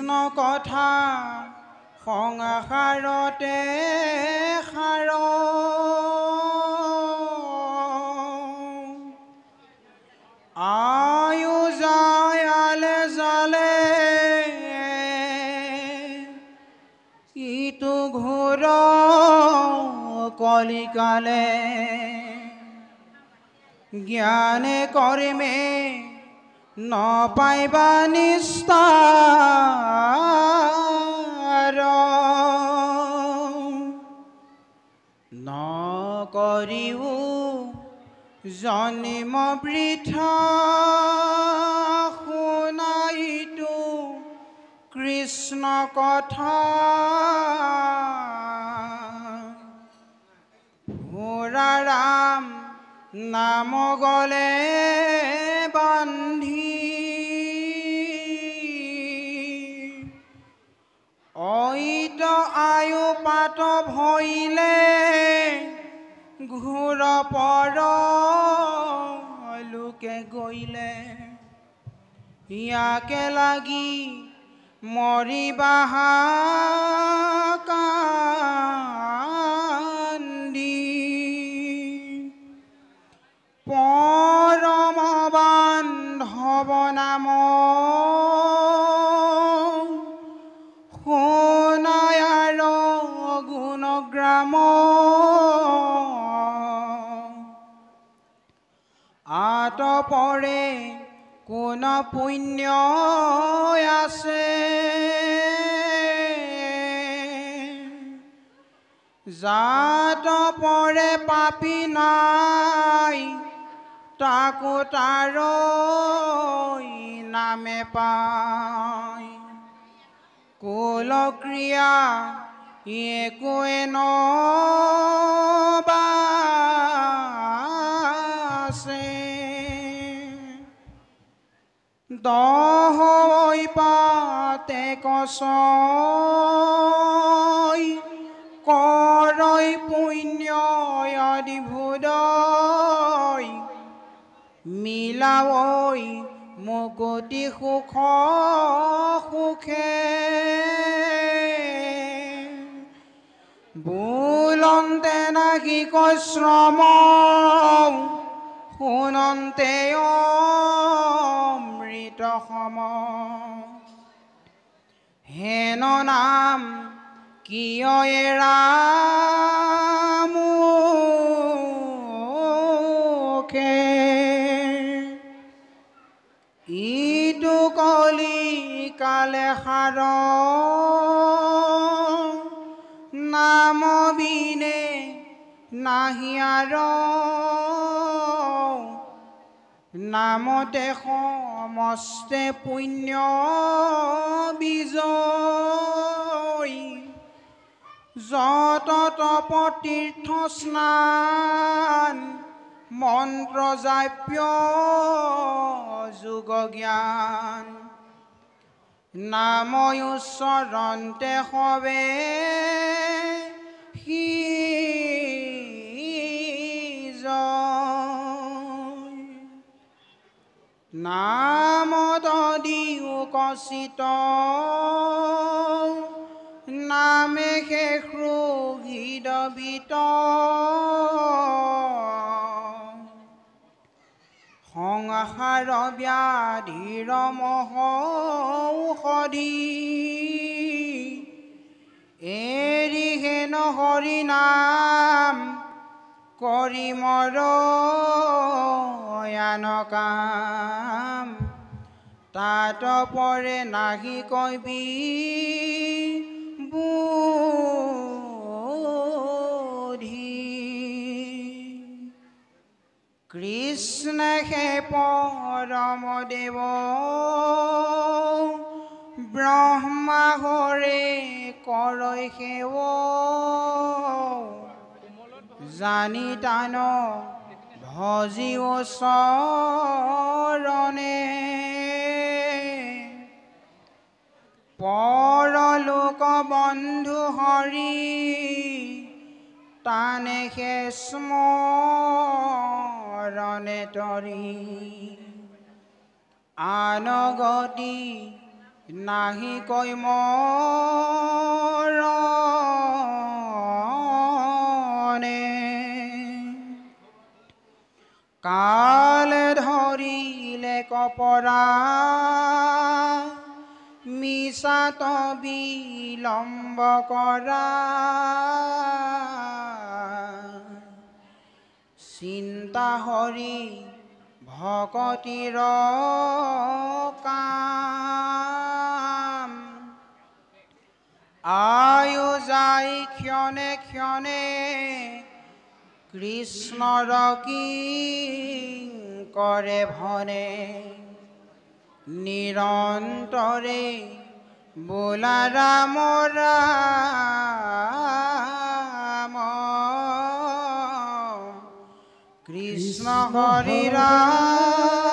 কৃষ্ণ কথা সংসাৰতে সাৰ আয়ু যায় আলে জালে ইটো ঘোৰ কলিকালে জ্ঞানে কৰ্মে নপাইবা নিস্তাৰ নকৰিও জন্ম বৃথা শুনাইতো কৃষ্ণ কথা ভোৰা ৰাম নাম গলে বান্ধি অইত আয়ু পাত ভইলে ঘোৰ পৰ লোকে গইলে ইয়াকে লাগি মৰিবা কান্দি পৰম বান্ধৱ নাম শুনায়াৰ গুণগ্ৰাম আতপৰে কোন পুণ্য আছে জাত পৰে পাপী নাই তাকো তাৰ নামে পায় কুল ক্ৰিয়া একোৱে নবাছে দহ পাতে কচয় কৰৈ পুণ্য অধিভুদয় মিলাৱৈ মুকুতি সুখ সুখে বুলন্তে নাহি শ্ৰম শুনন্তে অমৃত সম হেন নাম কিয় এৰা মুখে ইটো কলি কালে সাৰ নাম বিনে নাহি আৰ নামতে সমস্তে পুণ্য বিজয় যত তপ তীৰ্থ স্নান মন্ত্ৰ জাপ্য যোগ জ্ঞান নাম উচ্চৰণতে সবে নামত দিও কচিত নামে শেষ হৃদবিত সংসাৰ ব্যাধিৰ মহৌষধি এৰি হেন হৰি নাম কৰি মৰ কাম তাত পৰে নাহি কবি বুদ্ধি কৃষ্ণ হে পৰম দেৱ ব্ৰহ্মা হৰে কৰৈ সেৱ জানি তান ভজিও চৰণে পৰলোক বন্ধু হৰি তানে স্মৰণে তৰি আনগতি নাহি কৈ মৰণে কালে ধৰিলে কপৰা মিছাত বিলম্ব কৰা চিন্তা হৰি ভকতিৰ কাম আয়ু যাই ক্ষণে ক্ষণে কৃষ্ণৰ কি কৰে ভনে নিৰন্তৰে বোলা ৰাম ৰাম কৃষ্ণ হৰি ৰাম